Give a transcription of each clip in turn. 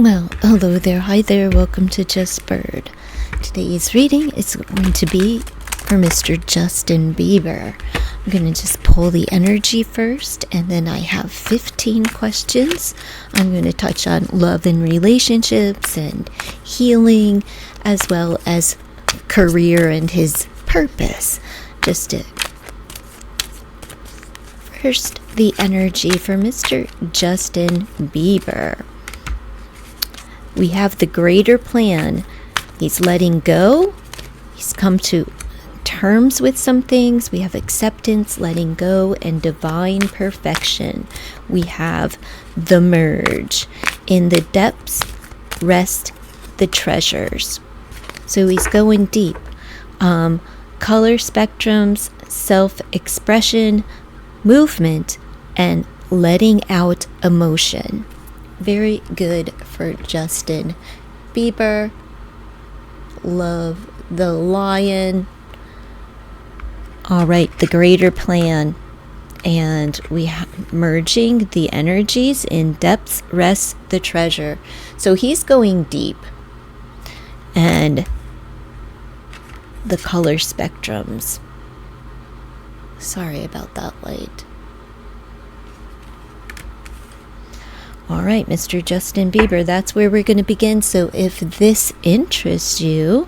Well, hello there, hi there, welcome to Just Bird. Today's reading is going to be for Mr. Justin Bieber. I'm going to just pull the energy first, and then I have 15 questions. I'm going to touch on love and relationships and healing, as well as career and his purpose. First, the energy for Mr. Justin Bieber. We have the greater plan. He's letting go. He's come to terms with some things. We have acceptance, letting go, and divine perfection. We have the merge. In the depths rest the treasures. So he's going deep. Color spectrums, self-expression, movement, and letting out emotion. Very good for Justin Bieber. Love the lion. All right, the greater plan. And we have merging the energies. In depths rests the treasure. So he's going deep. And the color spectrums. Sorry about that light. All right, Mr. Justin Bieber, that's where we're going to begin. So if this interests you,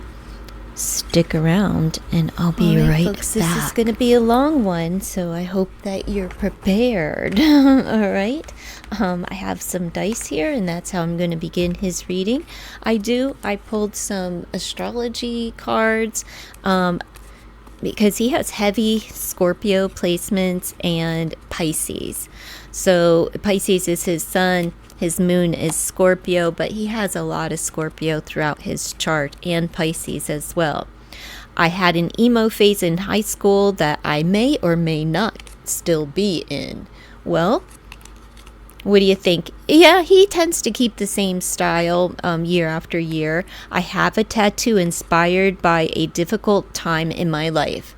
stick around and I'll be right folks, back. This is going to be a long one, so I hope that you're prepared. All right. I have some dice here, and that's how I'm going to begin his reading. I pulled some astrology cards because he has heavy Scorpio placements and Pisces. So Pisces is his sun, his moon is Scorpio, but he has a lot of Scorpio throughout his chart, and Pisces as well. I had an emo phase in high school that I may or may not still be in. Well, what do you think? Yeah, he tends to keep the same style year after year. I have a tattoo inspired by a difficult time in my life.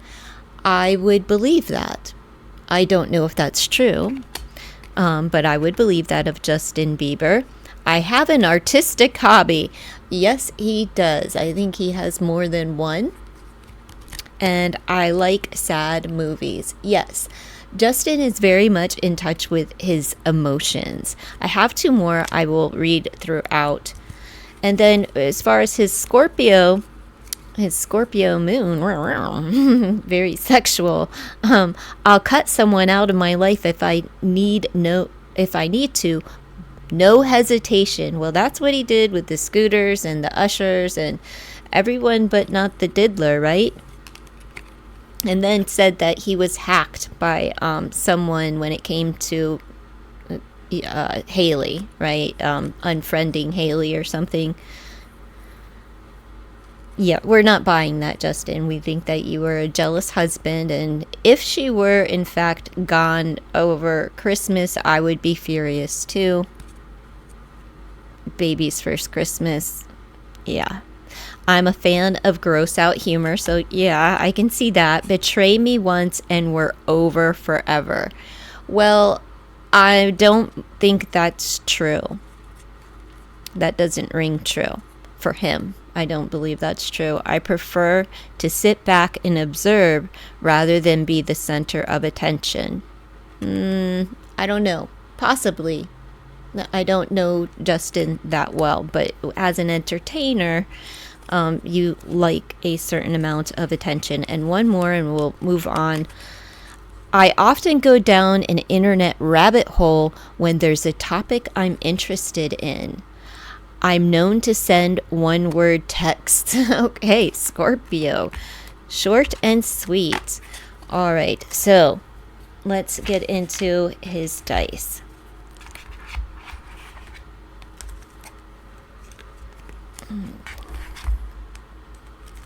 I would believe that. I don't know if that's true. But I would believe that of Justin Bieber. I have an artistic hobby. Yes, he does. I think he has more than one. And I like sad movies. Yes, Justin is very much in touch with his emotions. I have two more I will read throughout. And then as far as his Scorpio moon, very sexual. I'll cut someone out of my life if I need to. No hesitation. Well, that's what he did with the Scooters and the Ushers and everyone but not the diddler, right? And then said that he was hacked by someone when it came to Haley, right? Unfriending Haley or something. Yeah, we're not buying that, Justin. We think that you were a jealous husband, and if she were, in fact, gone over Christmas, I would be furious, too. Baby's first Christmas. Yeah. I'm a fan of gross-out humor, so yeah, I can see that. Betray me once, and we're over forever. Well, I don't think that's true. That doesn't ring true for him. I don't believe that's true. I prefer to sit back and observe rather than be the center of attention. I don't know. Possibly. I don't know Justin that well, but as an entertainer, you like a certain amount of attention. And one more and we'll move on. I often go down an internet rabbit hole when there's a topic I'm interested in. I'm known to send one-word texts. Okay, Scorpio. Short and sweet. All right, so let's get into his dice.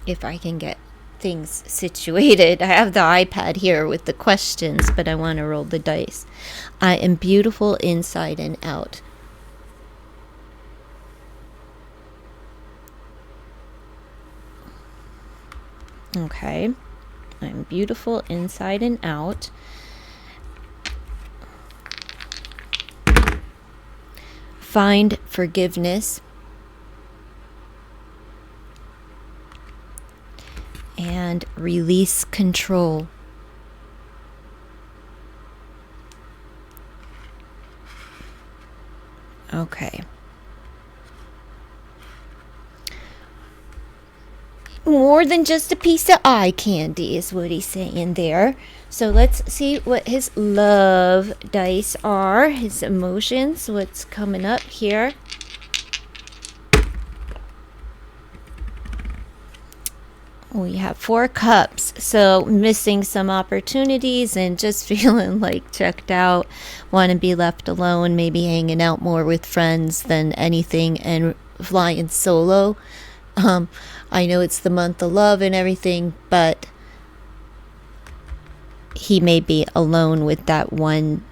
If I can get things situated. I have the iPad here with the questions, but I want to roll the dice. I am beautiful inside and out. Okay, I'm beautiful inside and out. find forgiveness, and release control. Okay. More than just a piece of eye candy is what he's saying there. So let's see what his love dice are, his emotions, what's coming up here. We have 4 cups, so missing some opportunities and just feeling like checked out, want to be left alone, maybe hanging out more with friends than anything, and flying solo. I know it's the month of love and everything, but he may be alone with that one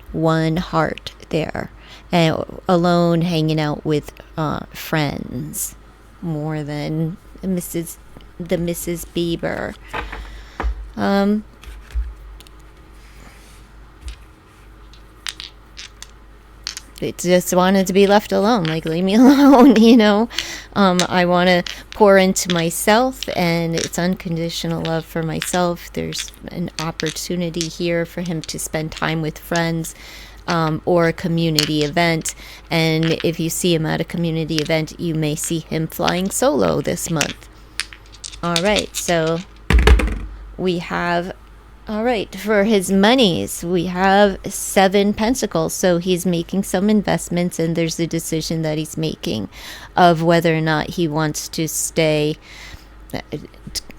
heart there, and alone hanging out with friends more than Mrs. Bieber. It just wanted to be left alone, like leave me alone, you know. I want to pour into myself, and it's unconditional love for myself. There's an opportunity here for him to spend time with friends, or a community event, and if you see him at a community event, you may see him flying solo this month. All right, so we have, all right, for his monies, we have 7 pentacles. So he's making some investments, and there's a decision that he's making of whether or not he wants to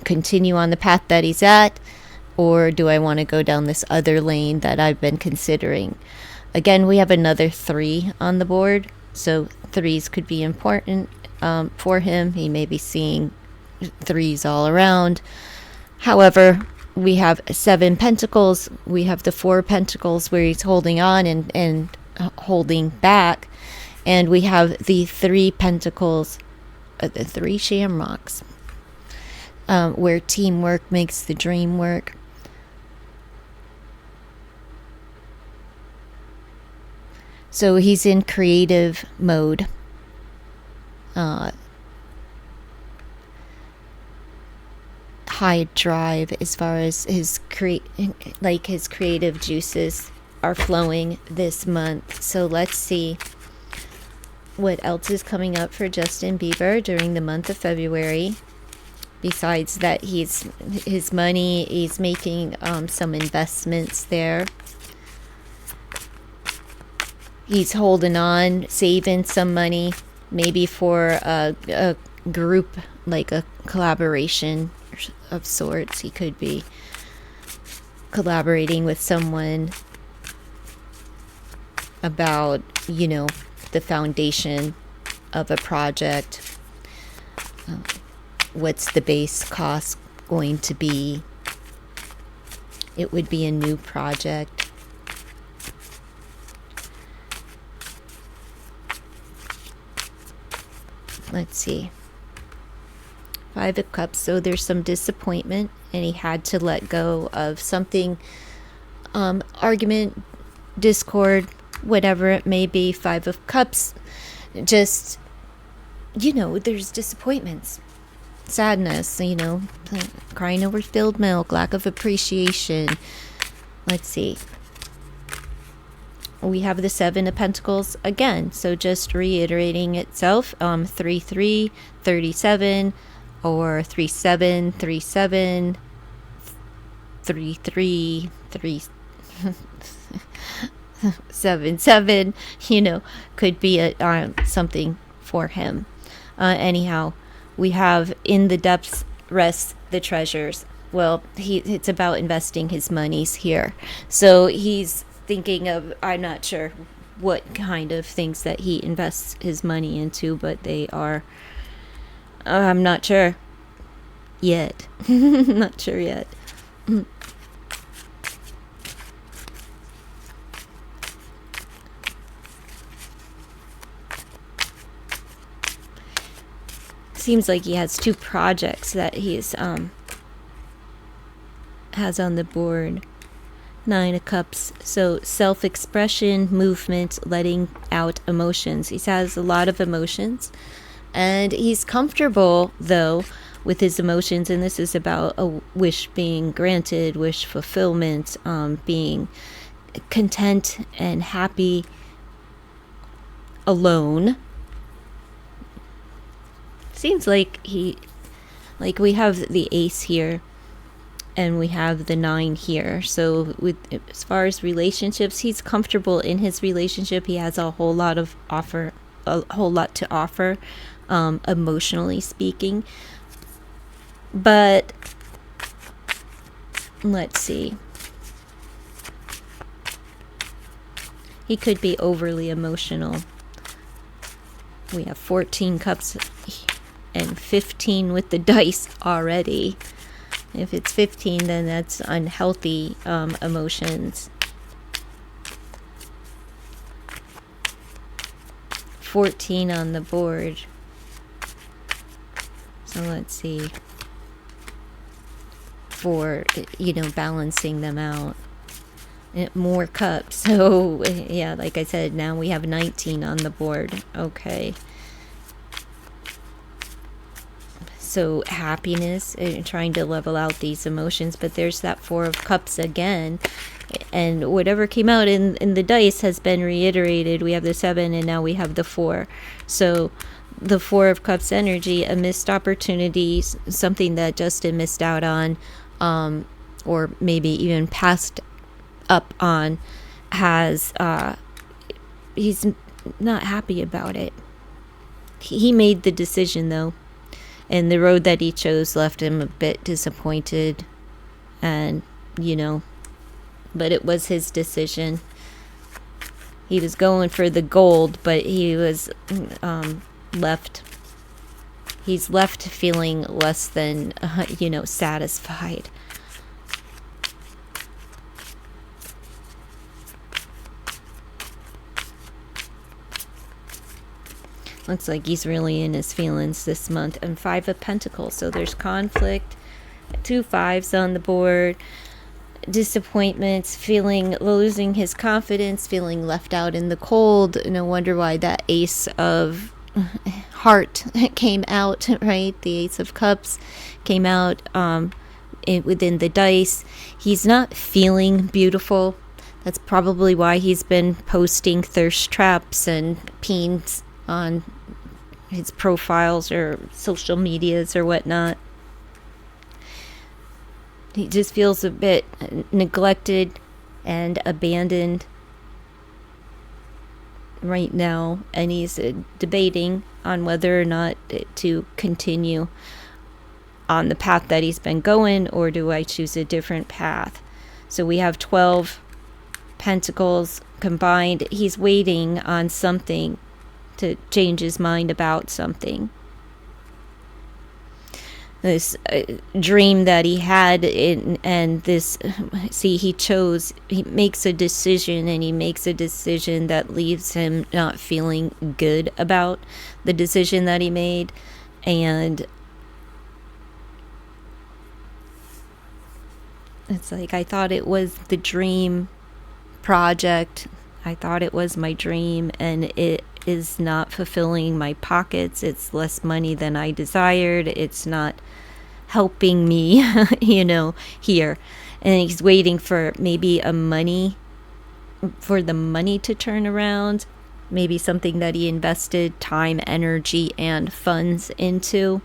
continue on the path that he's at, or do I want to go down this other lane that I've been considering. Again, we have another 3 on the board, so 3s could be important for him. He may be seeing 3s all around. However, we have 7 pentacles. We have the 4 pentacles where he's holding on and holding back. And we have the 3 pentacles, the 3 shamrocks, where teamwork makes the dream work. So he's in creative mode. High drive as far as his creative juices are flowing this month. So let's see what else is coming up for Justin Bieber during the month of February. Besides that, his money, he's making some investments there. He's holding on, saving some money, maybe for a group, like a collaboration of sorts. He could be collaborating with someone about, the foundation of a project. What's the base cost going to be? It would be a new project. Let's see. 5 of Cups, so there's some disappointment, and he had to let go of something, argument, discord, whatever it may be. 5 of Cups, just, there's disappointments, sadness, crying over spilled milk, lack of appreciation. Let's see. We have the 7 of Pentacles again, so just reiterating itself. 3-3, 37, or 3-7, 3-7, 3-3, 3-7-7, could be something for him. Anyhow, we have in the depths rests the treasures. Well, it's about investing his monies here. So he's thinking of, I'm not sure what kind of things that he invests his money into, but they are, I'm not sure yet. Not sure yet. Seems like he has 2 projects that he's has on the board. Nine of Cups. So self-expression, movement, letting out emotions. He has a lot of emotions. And he's comfortable, though, with his emotions. And this is about a wish being granted, wish fulfillment, being content and happy alone. Seems like we have the ace here and we have the 9 here. So as far as relationships, he's comfortable in his relationship. He has a whole lot to offer, emotionally speaking. But let's see. He could be overly emotional. We have 14 cups and 15 with the dice already. If it's 15, then that's unhealthy emotions. 14 on the board. So let's see. For, balancing them out. More cups. So, yeah, like I said, now we have 19 on the board. Okay. So, happiness, trying to level out these emotions. But there's that 4 of Cups again. And whatever came out in the dice has been reiterated. We have the 7 and now we have the 4. So, the 4 of Cups energy, a missed opportunity, something that Justin missed out on, or maybe even passed up on, he's not happy about it. He made the decision, though, and the road that he chose left him a bit disappointed, and but it was his decision. He was going for the gold, but he was he's left feeling less than satisfied. Looks like he's really in his feelings this month. And 5 of Pentacles. So there's conflict. 2 5s on the board. Disappointments. Losing his confidence. Feeling left out in the cold. No wonder why that Ace of Heart came out, right? The Ace of Cups came out within the dice. He's not feeling beautiful. That's probably why he's been posting thirst traps and peens on his profiles or social medias or whatnot. He just feels a bit neglected and abandoned right now, and he's debating on whether or not to continue on the path that he's been going, or do I choose a different path. So we have 12 Pentacles combined. He's waiting on something to change his mind about something. This dream that he had, and this, he makes a decision, and he makes a decision that leaves him not feeling good about the decision that he made. And it's like, I thought it was the dream project. I thought it was my dream, and it is not fulfilling my pockets. It's less money than I desired. It's not helping me, here. And he's waiting for maybe the money to turn around. Maybe something that he invested time, energy, and funds into.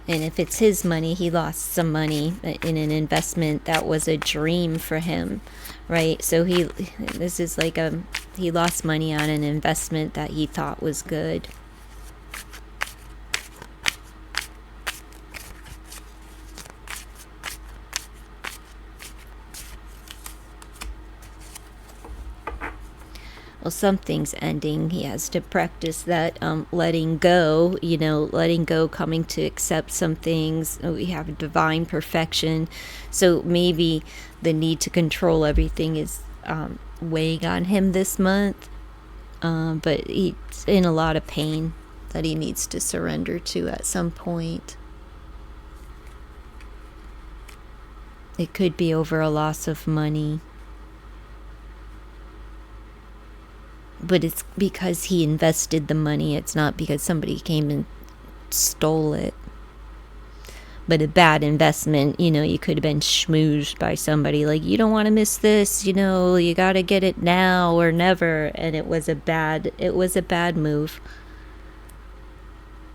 And if it's his money, he lost some money in an investment that was a dream for him, right? So he lost money on an investment that he thought was good. Well, something's ending. He has to practice that letting go, letting go, coming to accept some things. We have divine perfection. So maybe the need to control everything is weighing on him this month. but he's in a lot of pain that he needs to surrender to at some point. It could be over a loss of money, but it's because he invested the money. It's not because somebody came and stole it. But a bad investment, you could have been schmoozed by somebody, like, you don't want to miss this, you got to get it now or never. And it was a bad move.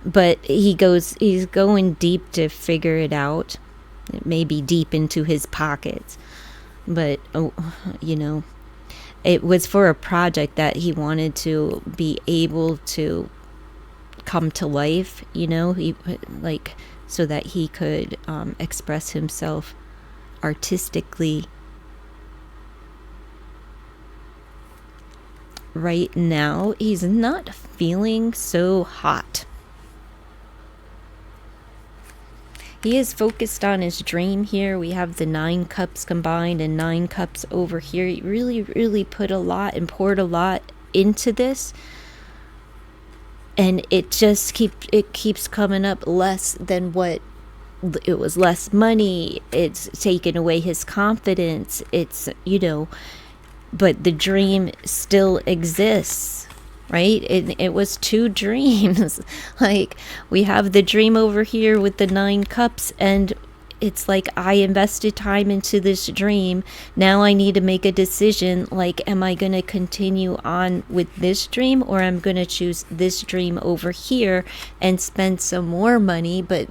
But he's going deep to figure it out. It may be deep into his pockets, but it was for a project that he wanted to be able to come to life, so that he could express himself artistically. Right now, he's not feeling so hot. He is focused on his dream here. We have the 9 cups combined and 9 cups over here. He really, really put a lot and poured a lot into this. And it just keeps coming up less than what it was. Less money. It's taken away his confidence. It's, but the dream still exists, right? It was 2 dreams. Like, we have the dream over here with the 9 cups, and it's like, I invested time into this dream. Now I need to make a decision. Like, am I going to continue on with this dream, or I'm going to choose this dream over here and spend some more money? But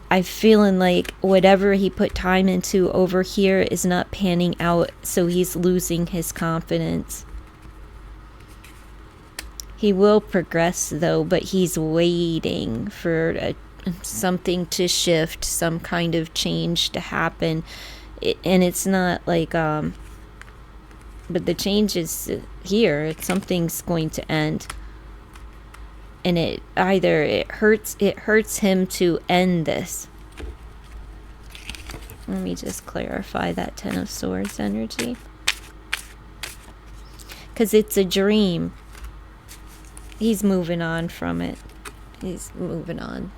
I'm feeling like whatever he put time into over here is not panning out, so he's losing his confidence. He will progress, though, but he's waiting for something to shift, some kind of change to happen. And it's not like, but the change is here. Something's going to end. And it hurts him to end this. Let me just clarify that 10 of Swords energy. Because it's a dream. He's moving on from it. He's moving on.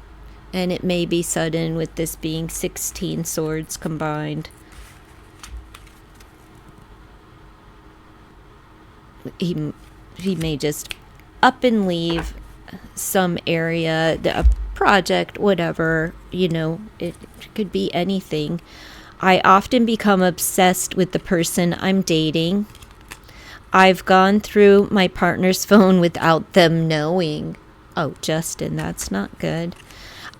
And it may be sudden, with this being 16 swords combined. He may just up and leave some area, a project, whatever, it could be anything. I often become obsessed with the person I'm dating. I've gone through my partner's phone without them knowing. Oh, Justin, that's not good.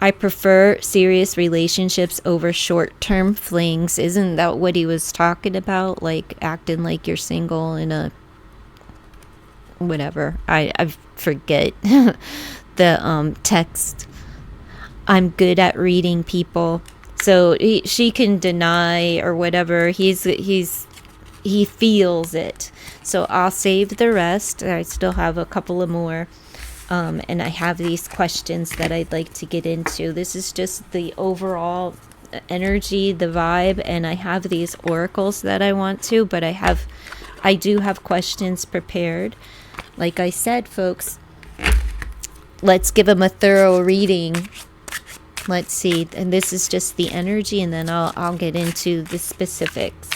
I prefer serious relationships over short-term flings. Isn't that what he was talking about? Like, acting like you're single in a... whatever. I forget the text. I'm good at reading people. So she can deny or whatever. He feels it. So I'll save the rest. I still have a couple of more. And I have these questions that I'd like to get into. This is just the overall energy, the vibe, and I have these oracles that I want to, but I do have questions prepared. Like I said, folks, let's give them a thorough reading. Let's see. And this is just the energy, and then I'll get into the specifics.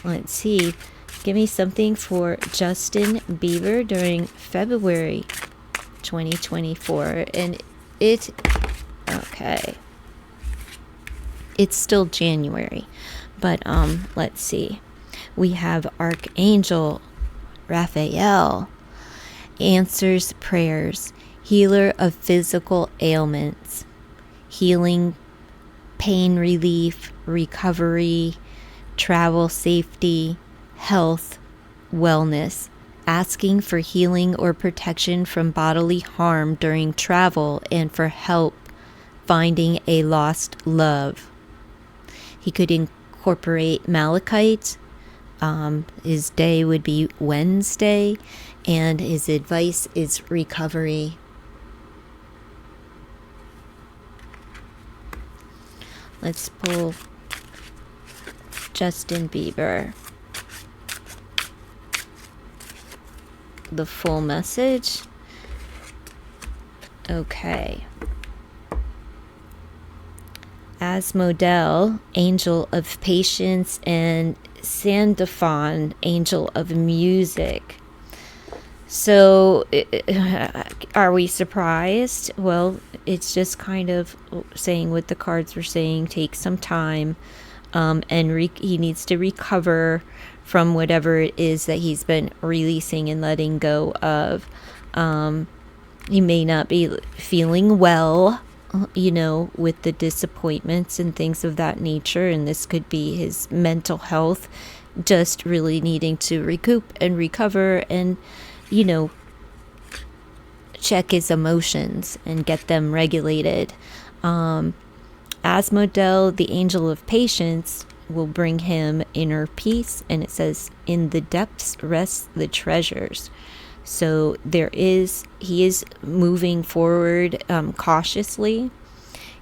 Let's see. Give me something for Justin Bieber during February 2024. And okay. It's still January. But let's see. We have Archangel Raphael. Answers prayers. Healer of physical ailments. Healing, pain relief, recovery, travel safety, health, wellness, asking for healing or protection from bodily harm during travel, and for help finding a lost love. He could incorporate malachite. His day would be Wednesday, and his advice is recovery. Let's pull Justin Bieber. the full message. Okay. Asmodel, angel of patience, and Sandalphon, angel of music. So, are we surprised? Well, it's just kind of saying what the cards were saying. Take some time, and he needs to recover from whatever it is that he's been releasing and letting go of. He may not be feeling well, with the disappointments and things of that nature, and this could be his mental health just really needing to recoup and recover and check his emotions and get them regulated. Asmodel, the angel of patience, will bring him inner peace, and it says, in the depths rest the treasures. So he is moving forward cautiously.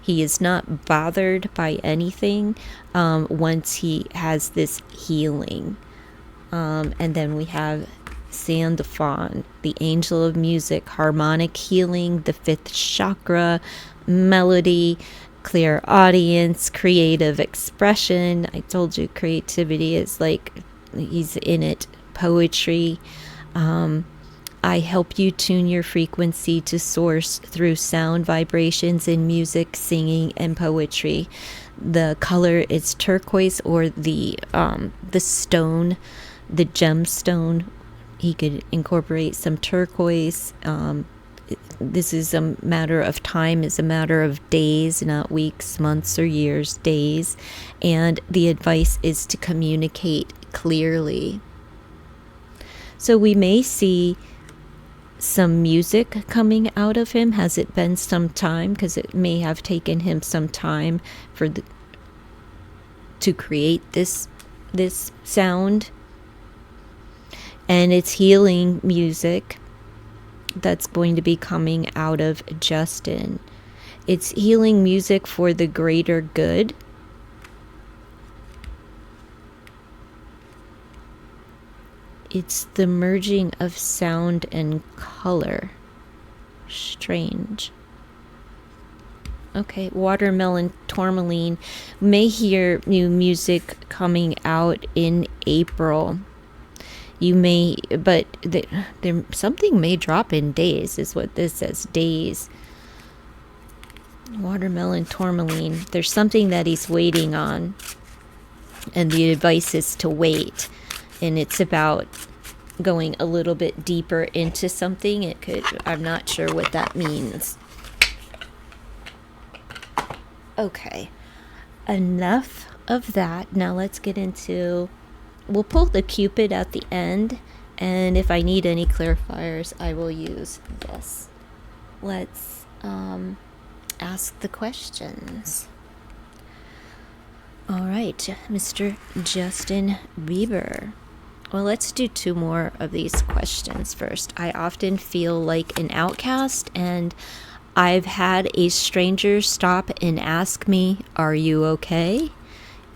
He is not bothered by anything once he has this healing. And then we have Sandalphon, the angel of music, harmonic healing, the fifth chakra, melody, clear audience, creative expression. I told you creativity is like, he's in it. Poetry. I help you tune your frequency to source through sound vibrations in music, singing, and poetry. The color is turquoise, or the stone, the gemstone. He could incorporate some turquoise. This is a matter of time, is a matter of days, not weeks, months, or years, days. And the advice is to communicate clearly. So we may see some music coming out of him. Has it been some time? Because it may have taken him some time to create this sound. And it's healing music that's going to be coming out of Justin. It's healing music for the greater good. It's the merging of sound and color. Strange. Okay, watermelon tourmaline. May hear new music coming out in April. You may, but something may drop in days, is what this says, days. Watermelon tourmaline. There's something that he's waiting on, and the advice is to wait. And it's about going a little bit deeper into something. I'm not sure what that means. Okay, enough of that. Now let's get into, we'll pull the Cupid at the end, and if I need any clarifiers, I will use this. Let's ask the questions. All right, Mr. Justin Bieber. Well, let's do 2 more of these questions first. I often feel like an outcast, and I've had a stranger stop and ask me, "Are you okay?"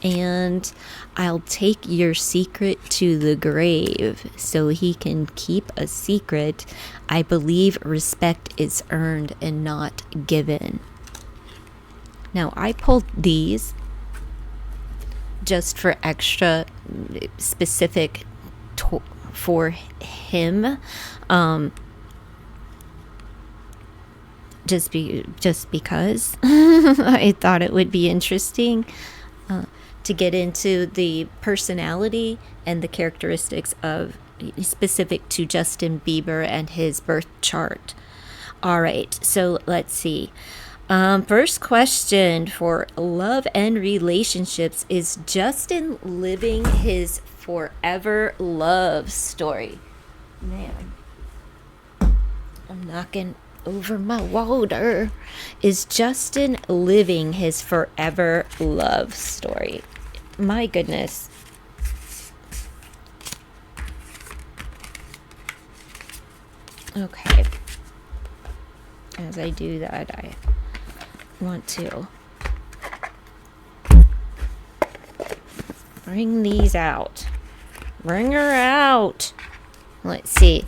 And I'll take your secret to the grave so he can keep a secret. I believe respect is earned and not given. Now, I pulled these just for extra specific for him, just because I thought it would be interesting to get into the personality and the characteristics of specific to Justin Bieber and his birth chart. All right, so let's see. First question for love and relationships: is Justin living his forever love story? Man, I'm knocking over my water. Is Justin living his forever love story? My goodness. Okay. As I do that, I want to bring these out. Bring her out. Let's see.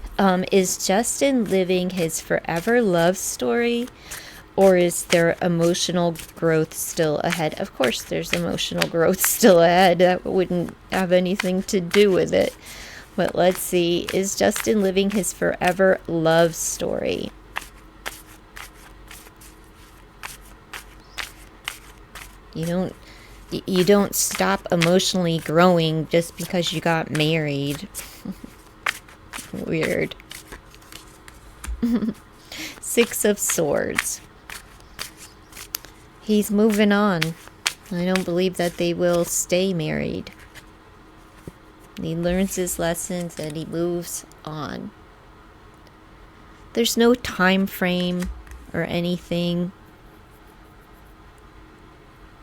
Is Justin living his forever love story, or is there emotional growth still ahead? Of course, there's emotional growth still ahead. That wouldn't have anything to do with it. But let's see. Is Justin living his forever love story? You don't stop emotionally growing just because you got married. Weird. Six of Swords. He's moving on. I don't believe that they will stay married. He learns his lessons and he moves on. There's no time frame or anything.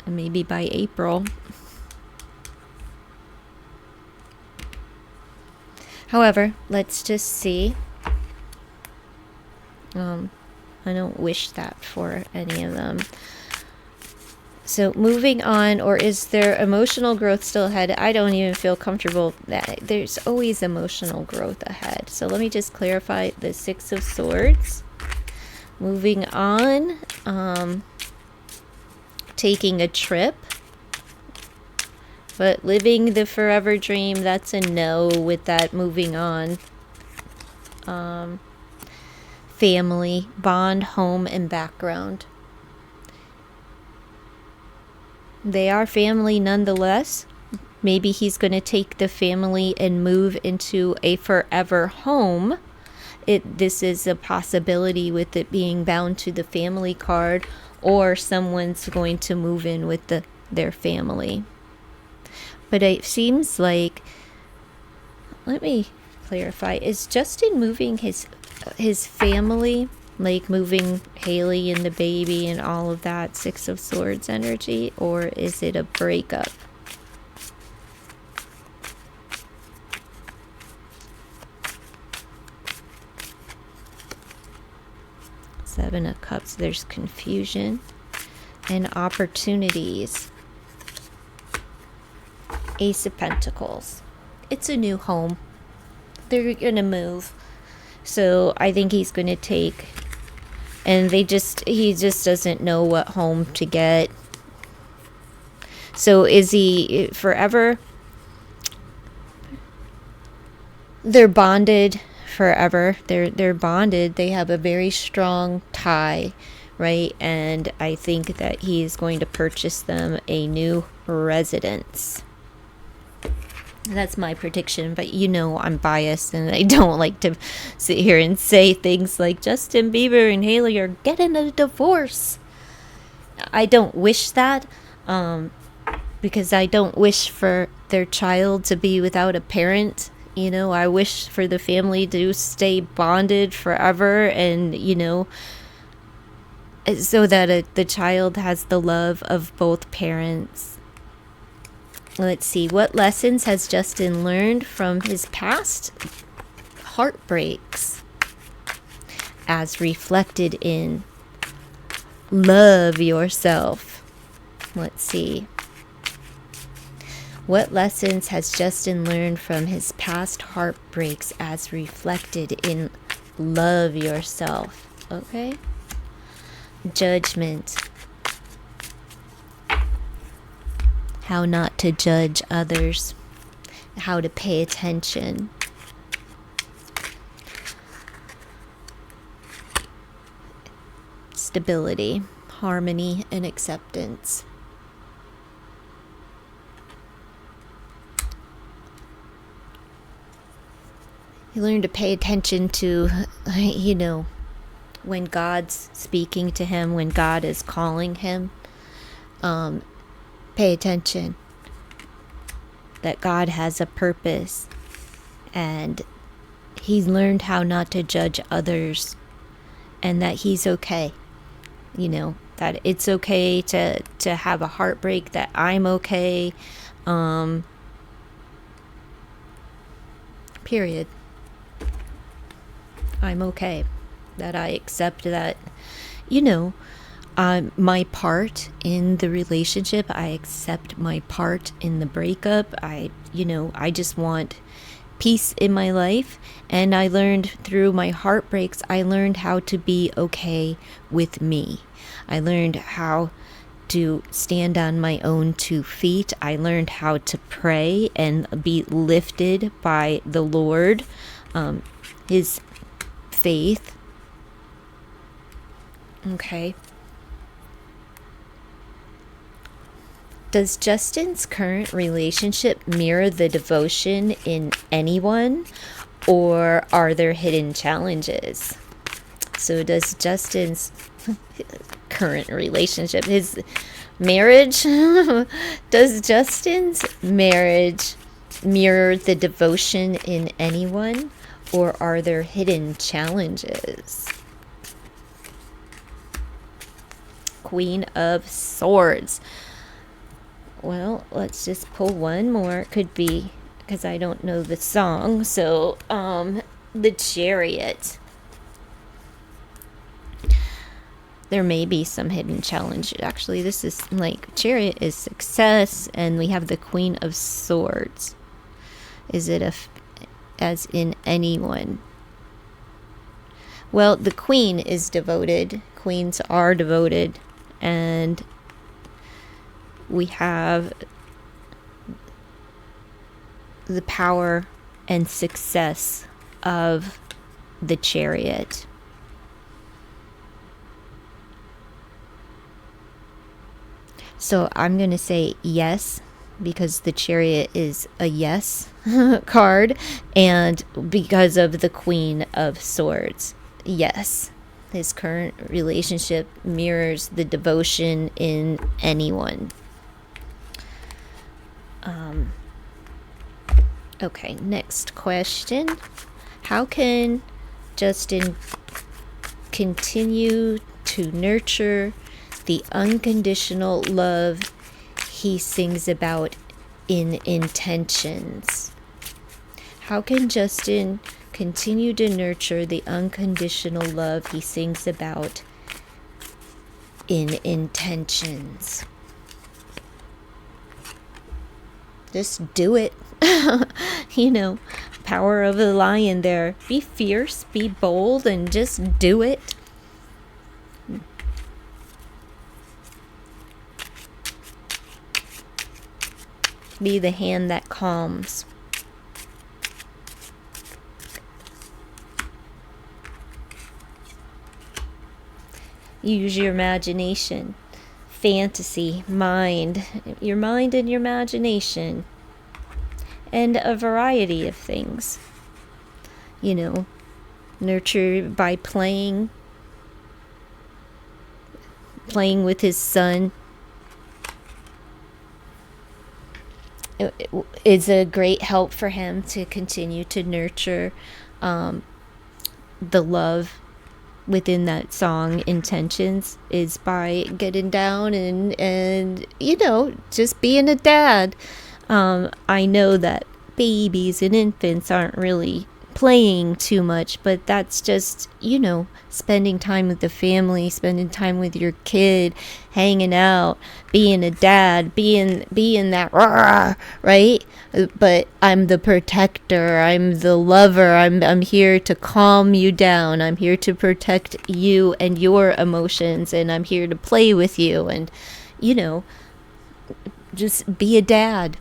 Maybe by April. However, let's just see. I don't wish that for any of them. So moving on, or is there emotional growth still ahead? I don't even feel comfortable that there's always emotional growth ahead. So let me just clarify the Six of Swords. Moving on, taking a trip. But living the forever dream, that's a no with that moving on. Family, bond, home, and background. They are family nonetheless. Maybe he's going to take the family and move into a forever home. This is a possibility with it being bound to the family card, or someone's going to move in with their family. But it seems like, let me clarify, is Justin moving his family, like moving Haley and the baby and all of that Six of Swords energy, or is it a breakup? Seven of Cups, there's confusion and opportunities. Ace of Pentacles. It's a new home. They're going to move. So I think he's going to take, and he just doesn't know what home to get. So is he forever? They're bonded forever. They're bonded. They have a very strong tie, right? And I think that he is going to purchase them a new residence. That's my prediction, but I'm biased and I don't like to sit here and say things like Justin Bieber and Haley are getting a divorce. I don't wish that, because I don't wish for their child to be without a parent. I wish for the family to stay bonded forever, and so that the child has the love of both parents. Let's see, what lessons has Justin learned from his past heartbreaks as reflected in love yourself? Let's see. What lessons has Justin learned from his past heartbreaks as reflected in love yourself? Okay. Judgment. How not to judge others. How to pay attention. Stability, harmony, and acceptance. You learn to pay attention to, when God's speaking to him, when God is calling him. Pay attention that God has a purpose, and he's learned how not to judge others, and that he's okay. That it's okay to have a heartbreak, that I'm okay. Period. I'm okay. That I accept that, my part in the relationship. I accept my part in the breakup. I just want peace in my life, and I learned through my heartbreaks, I learned how to be okay with me. I learned how to stand on my own 2 feet. I learned how to pray and be lifted by the Lord, his faith. Okay. Does Justin's current relationship mirror the devotion in anyone, or are there hidden challenges? So does Justin's current relationship, his marriage, does Justin's marriage mirror the devotion in anyone, or are there hidden challenges? Queen of Swords. Well, let's just pull one more. It could be, because I don't know the song. So, the Chariot. There may be some hidden challenge. Actually, this is like, Chariot is success, and we have the Queen of Swords. Is it as in anyone? Well, the Queen is devoted. Queens are devoted, and we have the power and success of the Chariot. So I'm going to say yes, because the Chariot is a yes card, and because of the Queen of Swords, yes. His current relationship mirrors the devotion in anyone. Okay, next question. How can Justin continue to nurture the unconditional love he sings about in Intentions? How can Justin continue to nurture the unconditional love he sings about in Intentions? Just do it. Power of the lion there. Be fierce, be bold, and just do it. Be the hand that calms. Use your imagination, fantasy, mind, your mind and your imagination, and a variety of things. Nurture by playing with his son. It's a great help for him to continue to nurture the love within that song. Intentions is by getting down and just being a dad. I know that babies and infants aren't really playing too much, but that's just spending time with the family, spending time with your kid, hanging out, being a dad, being that right. But I'm the protector, I'm the lover, I'm here to calm you down, I'm here to protect you and your emotions, and I'm here to play with you, and just be a dad.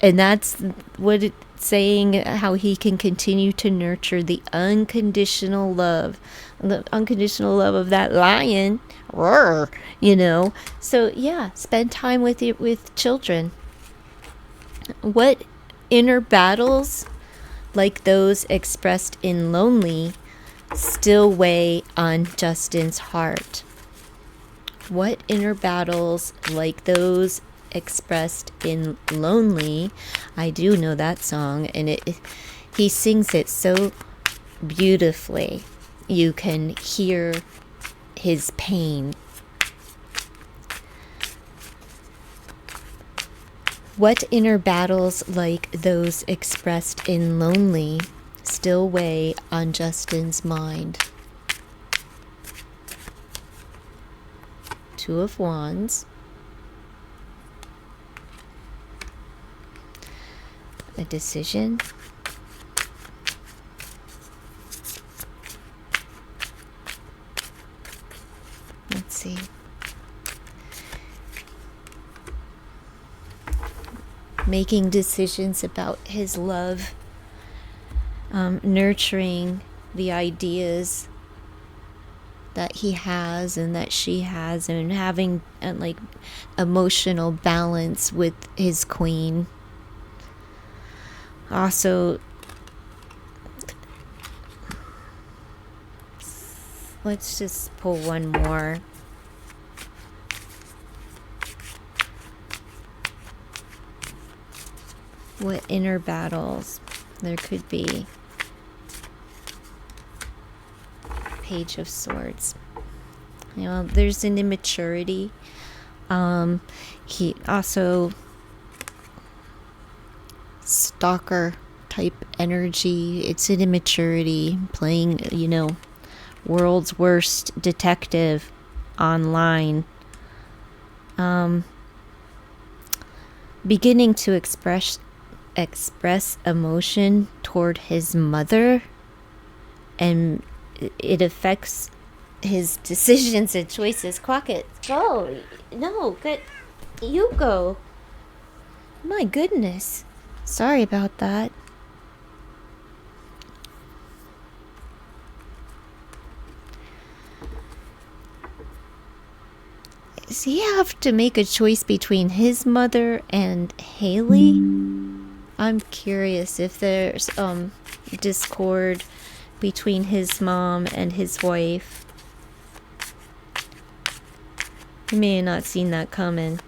And that's what it's saying, how he can continue to nurture the unconditional love of that lion. So yeah, spend time with children. What inner battles, like those expressed in Lonely, still weigh on Justin's heart? What inner battles, like those expressed in Lonely? I do know that song, and he sings it so beautifully. You can hear his pain. What inner battles, like those expressed in Lonely, still weigh on Justin's mind? Two of Wands. A decision, making decisions about his love, nurturing the ideas that he has and that she has, and having like emotional balance with his queen. Also, let's just pull one more. What inner battles there could be. Page of Swords. You know, there's an immaturity. He also stalker type energy. It's an immaturity, playing, you know, world's worst detective online. Beginning to express emotion toward his mother, and it affects his decisions and choices. Crockett, go. No, good. You go. My goodness. Sorry about that. Does he have to make a choice between his mother and Haley? I'm curious if there's discord between his mom and his wife. You may have not seen that coming.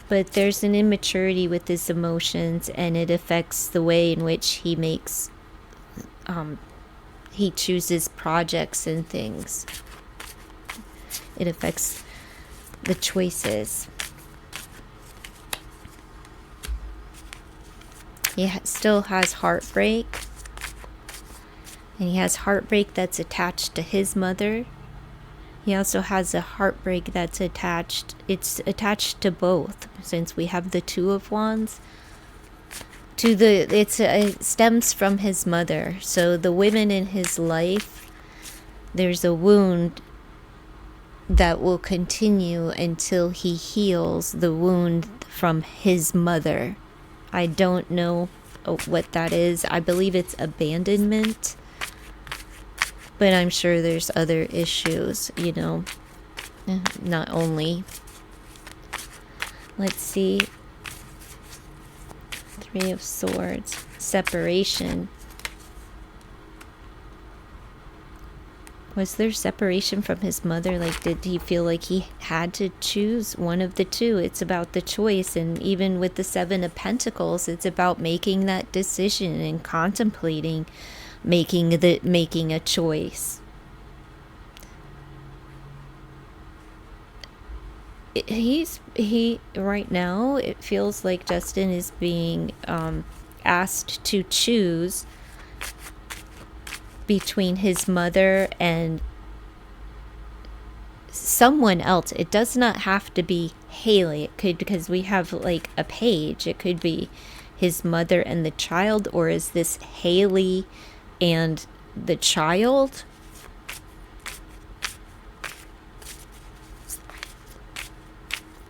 But there's an immaturity with his emotions, and it affects the way in which he makes, he chooses projects and things. It affects the choices. He still has heartbreak. And he has heartbreak that's attached to his mother. He also has a heartbreak that's attached. It's attached to both, since we have the Two of Wands. It stems from his mother. So the women in his life, there's a wound that will continue until he heals the wound from his mother. I don't know what that is. I believe it's abandonment. But I'm sure there's other issues, you know, not only. Let's see. Three of Swords. Separation. Was there separation from his mother? Like, did he feel like he had to choose one of the two? It's about the choice. And even with the Seven of Pentacles, it's about making that decision and contemplating making a choice. He right now, it feels like Justin is being asked to choose between his mother and someone else. It does not have to be Haley. It could, because we have like a page, it could be his mother and the child, or is this Haley and the child?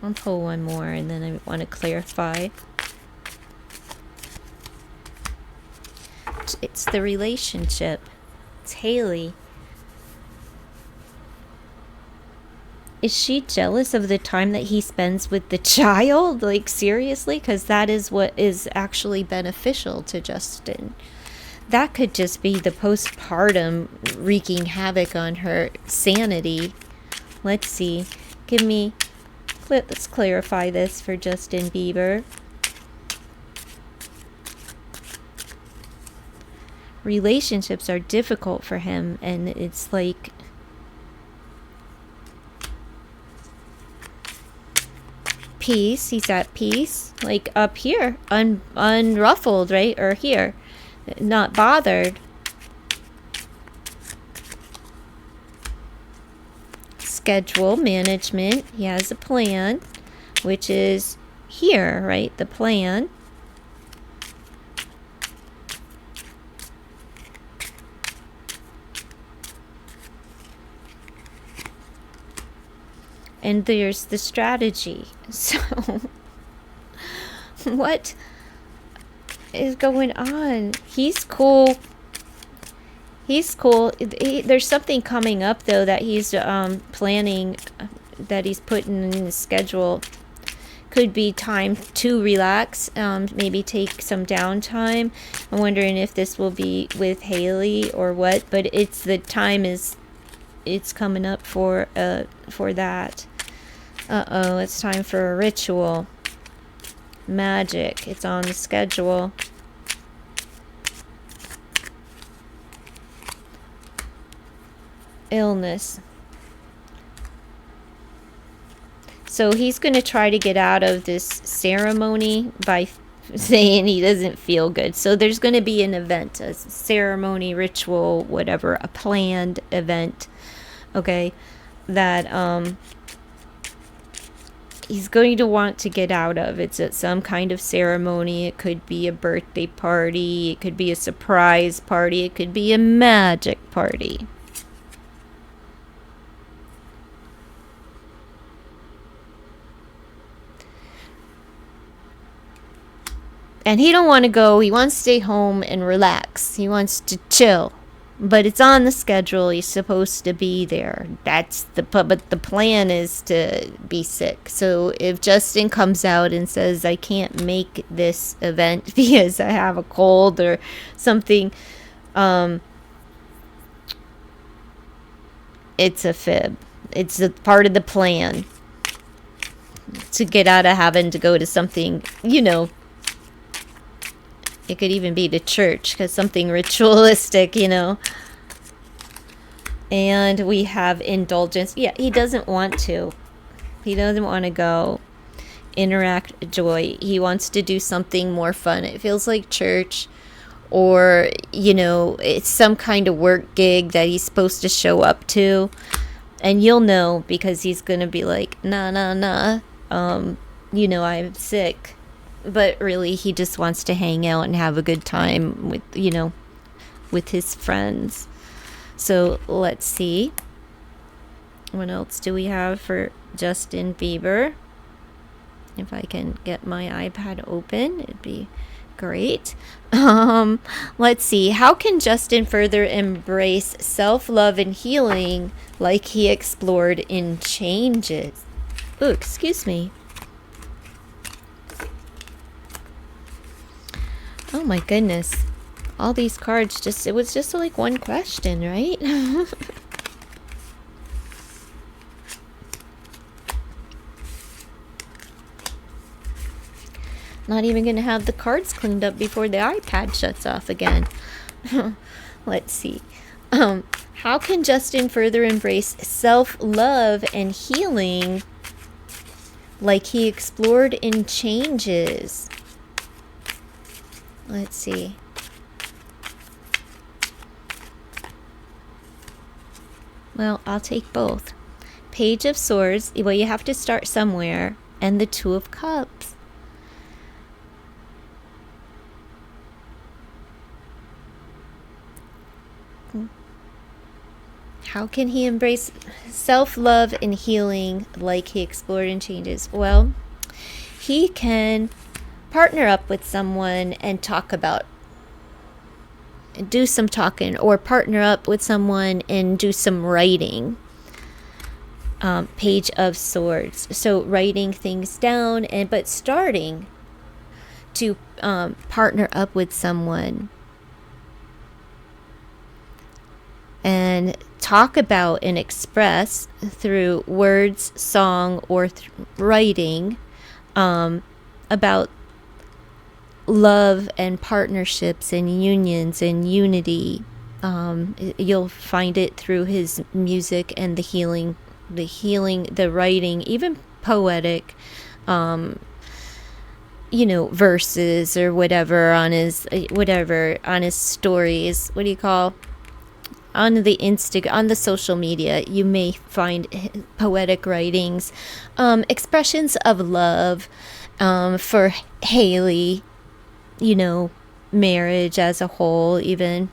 I'll pull one more and then I want to clarify. It's the relationship. It's Haley. Is she jealous of the time that he spends with the child? Like, seriously? Because that is what is actually beneficial to Justin. That could just be the postpartum wreaking havoc on her sanity. Let's see. Let's clarify this for Justin Bieber. Relationships are difficult for him, and it's like peace. He's at peace, like up here, unruffled, right? Or here, not bothered. Schedule management. He has a plan, which is here, right? The plan. And there's the strategy. So What is going on? He's cool. He's cool. There's something coming up though that he's planning, that he's putting in his schedule. Could be time to relax, maybe take some downtime. I'm wondering if this will be with Haley or what, but it's the time is, it's coming up for that. Uh-oh, it's time for a ritual. Magic, it's on the schedule. Illness. So he's going to try to get out of this ceremony by saying he doesn't feel good. So there's going to be an event, a ceremony, ritual, whatever, a planned event, okay, that he's going to want to get out of. It's some kind of ceremony. It could be a birthday party. It could be a surprise party. It could be a magic party. And he don't want to go. He wants to stay home and relax. He wants to chill. But it's on the schedule. He's supposed to be there. But the plan is to be sick. So if Justin comes out and says, I can't make this event because I have a cold or something, it's a fib. It's a part of the plan to get out of having to go to something, it could even be to church, because something ritualistic, And we have indulgence. Yeah, he doesn't want to. He doesn't want to go interact joy. He wants to do something more fun. It feels like church, or, it's some kind of work gig that he's supposed to show up to. And you'll know, because he's going to be like, nah. I'm sick. But really, he just wants to hang out and have a good time with his friends. So let's see. What else do we have for Justin Bieber? If I can get my iPad open, it'd be great. Let's see. How can Justin further embrace self-love and healing like he explored in Changes? Oh, excuse me. Oh my goodness. All these cards, it was just like one question, right? Not even going to have the cards cleaned up before the iPad shuts off again. Let's see. How can Justin further embrace self-love and healing like he explored in Changes? Let's see. Well, I'll take both. Page of Swords. Well, you have to start somewhere. And the Two of Cups. How can he embrace self-love and healing like he explored in Changes? Well, he can partner up with someone and do some talking, or partner up with someone and do some writing. Page of Swords. So writing things down, but starting to partner up with someone and talk about and express through words, song, or writing about love and partnerships and unions and unity. You'll find it through his music and the healing, the writing, even poetic, verses or whatever on his stories. What do you call? On the social media, you may find poetic writings, expressions of love for Haley, marriage as a whole, even.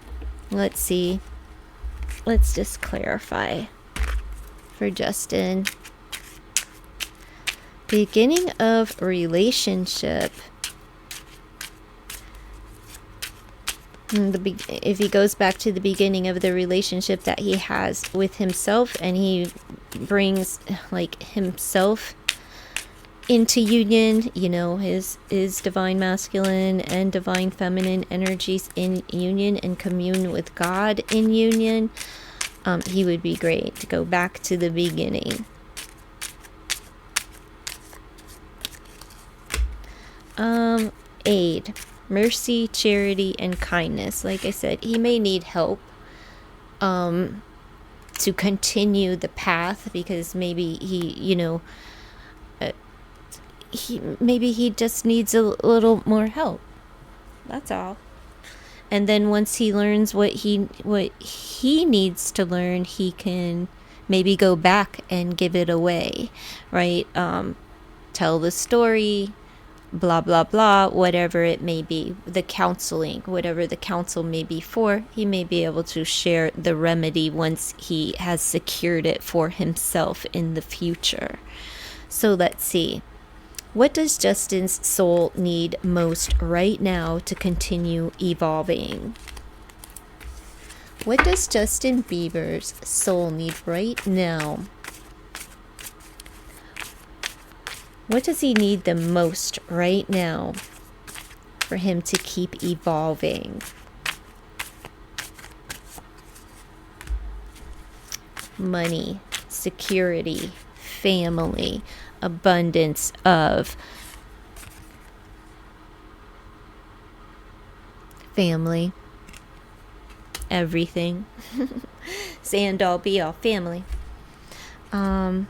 Let's see. Let's just clarify for Justin. Beginning of relationship. If he goes back to the beginning of the relationship that he has with himself, and he brings like himself into union, you know, his divine masculine and divine feminine energies in union, and commune with God in union, he would be great to go back to the beginning. Aid, mercy, charity, and kindness. Like I said, he may need help to continue the path, because maybe he, you know, maybe he just needs a little more help. That's all. And then once he learns what he needs to learn, he can maybe go back and give it away, right? Tell the story, blah blah blah, whatever it may be, the counseling, whatever the counsel may be for, he may be able to share the remedy once he has secured it for himself in the future. So let's see. What does Justin's soul need most right now to continue evolving? What does Justin Bieber's soul need right now? What does he need the most right now for him to keep evolving? Money, security, family, abundance of family, everything. Say all be all, family. I'll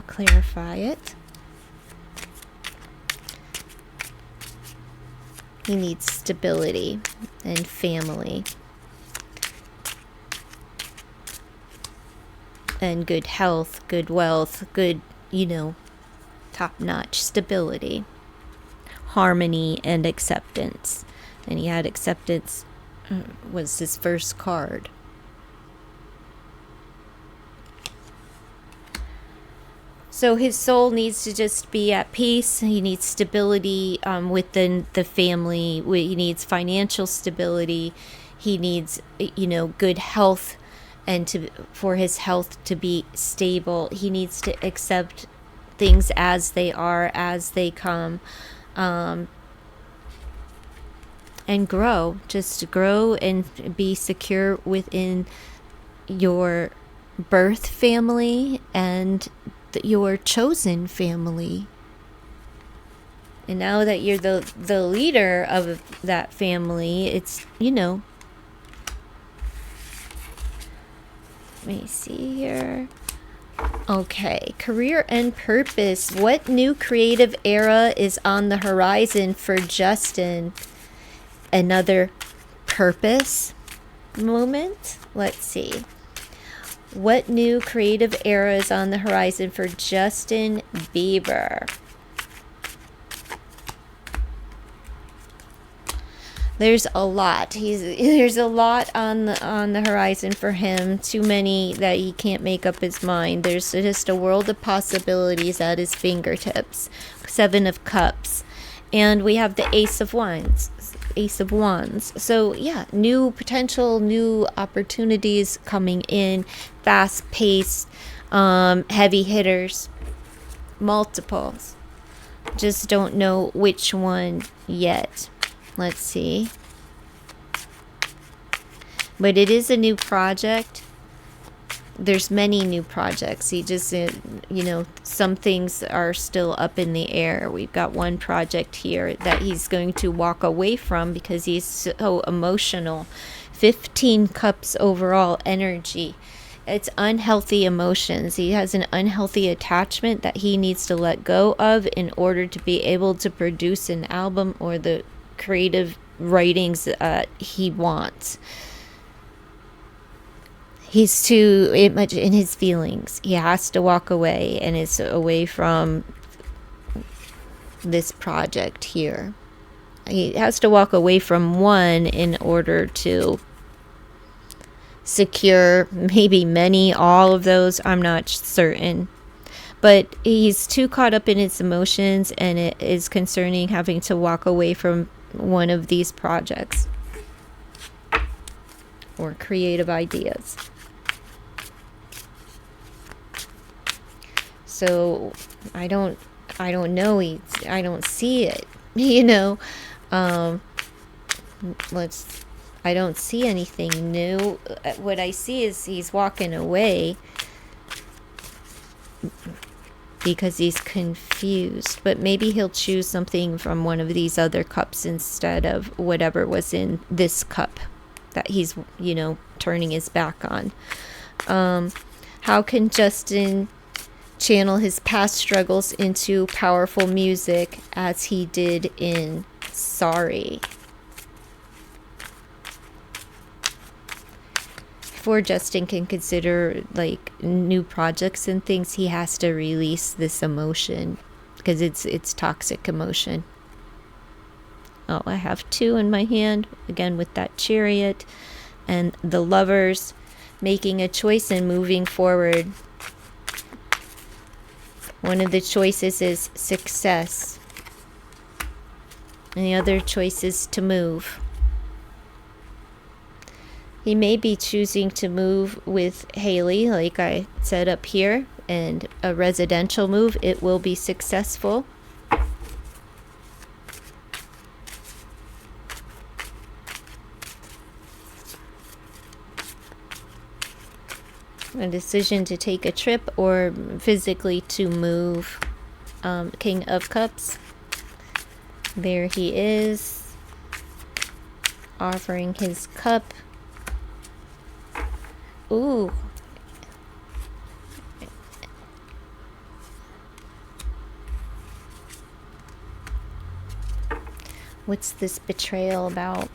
clarify it. He needs stability and family and good health, good wealth, good, you know, top-notch stability, harmony, and acceptance. And he had acceptance, was his first card. So his soul needs to just be at peace. He needs stability within the family. He needs financial stability. He needs, you know, good health, and for his health to be stable. He needs to accept things as they are, as they come, and grow. Just grow and be secure within your birth family and your chosen family. And now that you're the leader of that family, it's, you know, let me see here. Okay, career and purpose. What new creative era is on the horizon for Justin? Another purpose moment? Let's see. What new creative era is on the horizon for Justin Bieber? There's a lot. There's a lot on the horizon for him. Too many that he can't make up his mind. There's just a world of possibilities at his fingertips. 7 of Cups, and we have the Ace of Wands. So yeah, new potential, new opportunities coming in, fast paced, heavy hitters, multiples. Just don't know which one yet. Let's see. But it is a new project. There's many new projects. He just, you know, some things are still up in the air. We've got one project here that he's going to walk away from because he's so emotional. 15 cups overall energy. It's unhealthy emotions. He has an unhealthy attachment that he needs to let go of in order to be able to produce an album or the creative writings he wants. He's too much in his feelings. He has to walk away, and it's away from this project here. He has to walk away from one in order to secure maybe many, all of those. I'm not certain. But he's too caught up in his emotions, and it is concerning having to walk away from one of these projects. or creative ideas. So I don't know. I don't see it. I don't see anything new. What I see is he's walking away because he's confused. But maybe he'll choose something from one of these other cups instead of whatever was in this cup that he's, turning his back on. How can Justin channel his past struggles into powerful music as he did in Sorry? Before Justin can consider new projects and things, he has to release this emotion because it's toxic emotion. Oh, I have 2 in my hand again with that Chariot and the Lovers, making a choice and moving forward. One of the choices is success, and the other choice is to move. He may be choosing to move with Haley, like I said up here, and a residential move. It will be successful. A decision to take a trip or physically to move. King of Cups. There he is, offering his cup. Ooh. What's this betrayal about?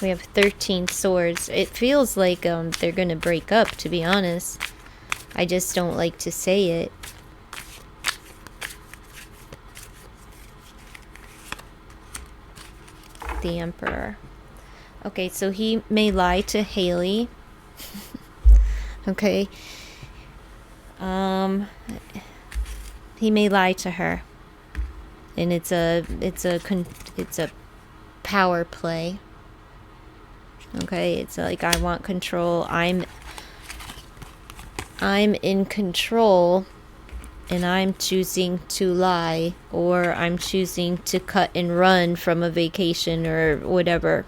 We have 13 swords. It feels like they're going to break up, to be honest. I just don't like to say it. The Emperor. Okay, so he may lie to Haley. Okay. He may lie to her. And it's a power play. Okay, it's like, I want control. I'm in control, and I'm choosing to lie, or I'm choosing to cut and run from a vacation or whatever.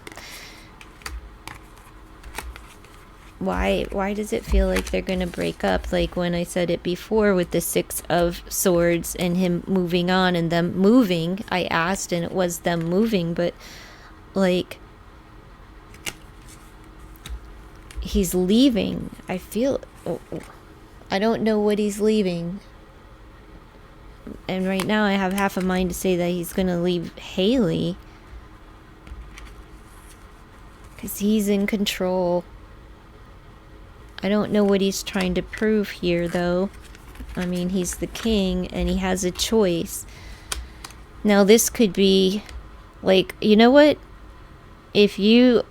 Why does it feel like they're gonna break up? Like when I said it before with the 6 of Swords and him moving on and them moving, I asked and it was them moving, but like he's leaving. I don't know what he's leaving. And right now I have half a mind to say that he's gonna leave Haley, because he's in control. I don't know what he's trying to prove here, though. I mean, he's the king, and he has a choice. Now, this could be, like, you know what? It feels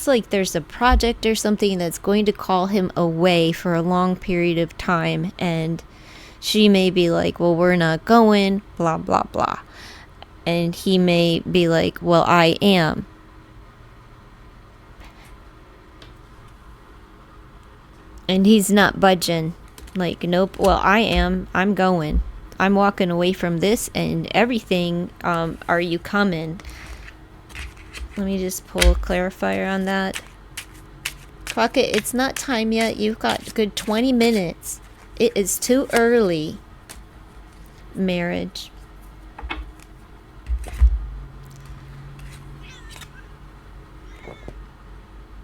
like there's a project or something that's going to call him away for a long period of time, and she may be like, well, we're not going, blah, blah, blah. And he may be like, well, I am. And he's not budging. Like, nope, well, I am. I'm going. I'm walking away from this and everything. Are you coming? Let me just pull a clarifier on that. Crockett, it's not time yet. You've got a good 20 minutes. It is too early. Marriage.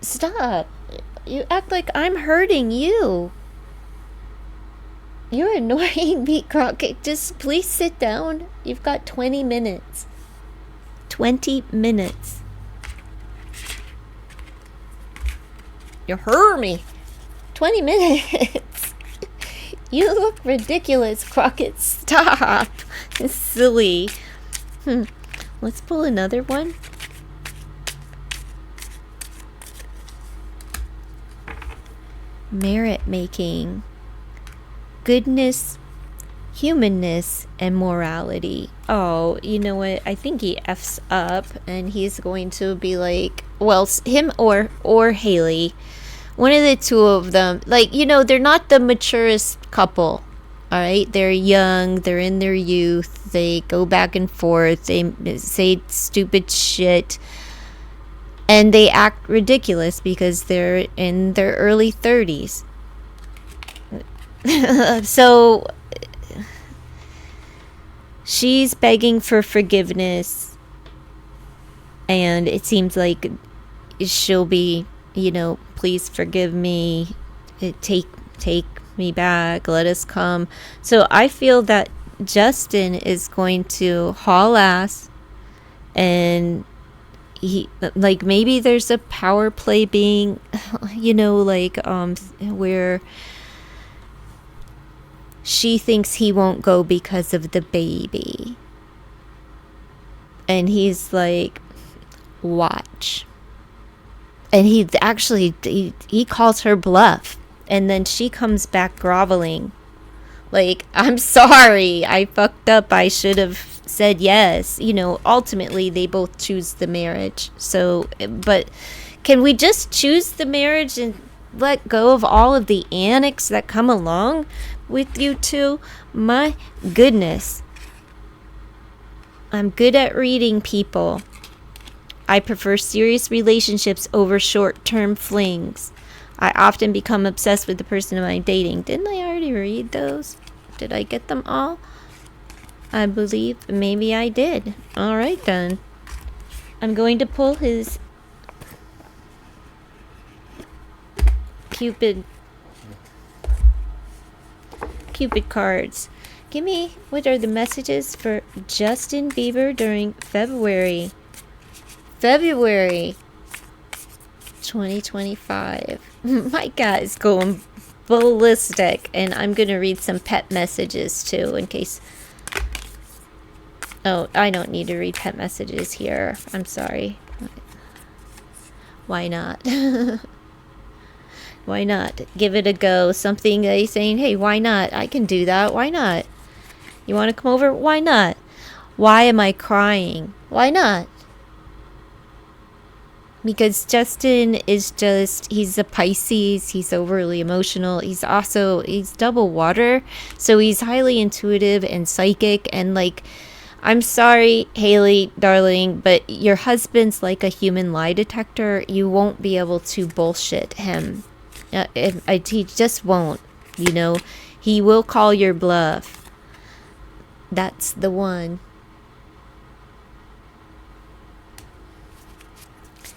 Stop. You act like I'm hurting you. You're annoying me, Crockett. Just please sit down. You've got 20 minutes. 20 minutes. You heard me. 20 minutes. You look ridiculous, Crockett. Stop. It's silly. Let's pull another one. Merit making. Goodness. humanness and morality. Oh, you know what? I think he F's up and he's going to be like, well, him or Haley. One of the two of them. Like, they're not the maturest couple. All right? They're young, they're in their youth. They go back and forth. They say stupid shit. And they act ridiculous because they're in their early 30s. So she's begging for forgiveness, and it seems like she'll be, please forgive me, take me back, let us come. So I feel that Justin is going to haul ass, and he, like, maybe there's a power play being, where she thinks he won't go because of the baby. And he's like, watch. And he calls her bluff. And then she comes back groveling. Like, I'm sorry, I fucked up, I should have said yes. Ultimately they both choose the marriage. So, but can we just choose the marriage and let go of all of the annex that come along with you two? My goodness. I'm good at reading people. I prefer serious relationships over short-term flings. I often become obsessed with the person I'm dating. Didn't I already read those? Did I get them all? I believe maybe I did. All right then. I'm going to pull his Cupid cards. Give me, what are the messages for Justin Bieber during February 2025. My God is going ballistic. And I'm going to read some pet messages too, in case. Oh, I don't need to read pet messages here. I'm sorry. Why not? Why not? Give it a go. Something that he's saying, hey, why not? I can do that. Why not? You want to come over? Why not? Why am I crying? Why not? Because Justin is he's a Pisces. He's overly emotional. He's double water. So he's highly intuitive and psychic. And like, I'm sorry, Haley, darling, but your husband's like a human lie detector. You won't be able to bullshit him. He just won't, He will call your bluff. That's the one.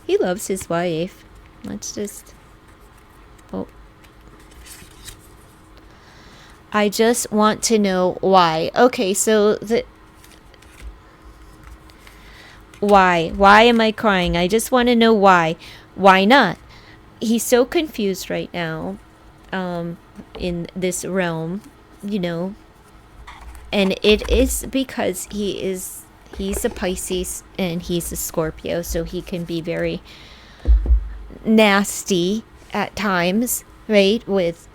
He loves his wife. Let's just... Oh. I just want to know why. Okay, so Why? Why am I crying? I just want to know why. Why not? He's so confused right now, in this realm, and it is because he's a Pisces and he's a Scorpio, so he can be very nasty at times, right? With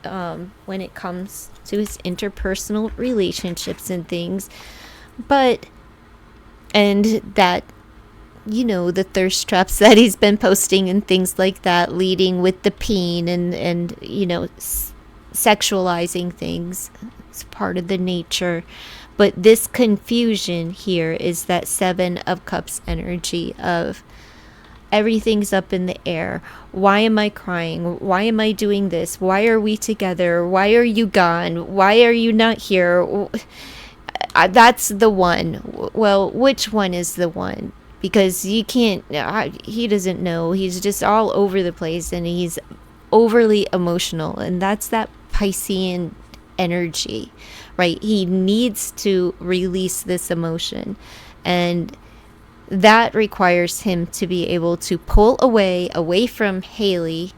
when it comes to his interpersonal relationships and things, and that, the thirst traps that he's been posting and things like that, leading with the peen and sexualizing things. It's part of the nature. But this confusion here is that 7 of Cups energy of everything's up in the air. Why am I crying? Why am I doing this? Why are we together? Why are you gone? Why are you not here? That's the one. Well, which one is the one? Because you can't, he doesn't know. He's just all over the place and he's overly emotional. And that's that Piscean energy, right? He needs to release this emotion. And that requires him to be able to pull away from Haley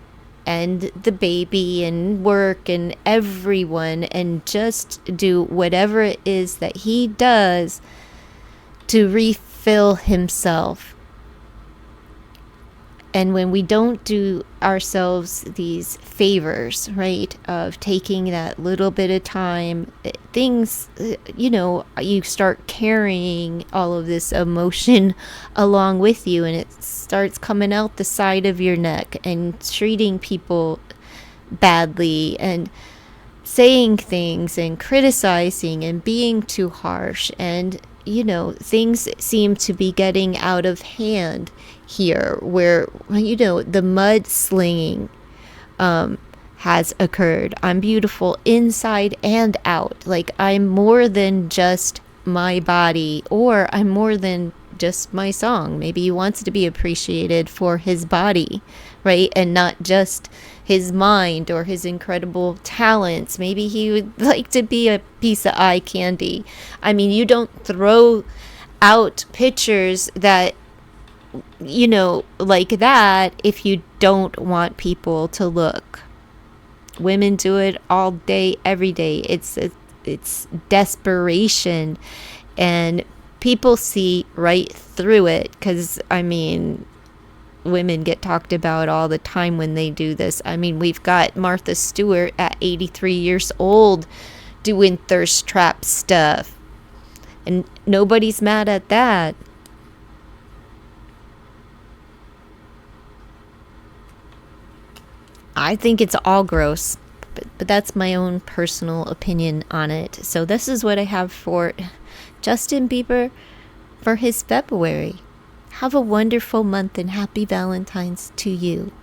and the baby and work and everyone, and just do whatever it is that he does to refill himself. And when we don't do ourselves these favors, right, of taking that little bit of time, things, you start carrying all of this emotion along with you, and it starts coming out the side of your neck, and treating people badly, and saying things, and criticizing, and being too harsh. And things seem to be getting out of hand here, where the mudslinging has occurred. I'm beautiful inside and out. Like, I'm more than just my body, or I'm more than just my song. Maybe he wants to be appreciated for his body, right, and not just his mind or his incredible talents. Maybe he would like to be a piece of eye candy. I mean, you don't throw out pictures that, like that, if you don't want people to look. Women do it all day, every day. It's desperation, and people see right through it, because, I mean, women get talked about all the time when they do this. I mean, we've got Martha Stewart at 83 years old doing thirst trap stuff, and nobody's mad at that. I think it's all gross, but that's my own personal opinion on it. So this is what I have for Justin Bieber for his February. Have a wonderful month, and happy Valentine's to you.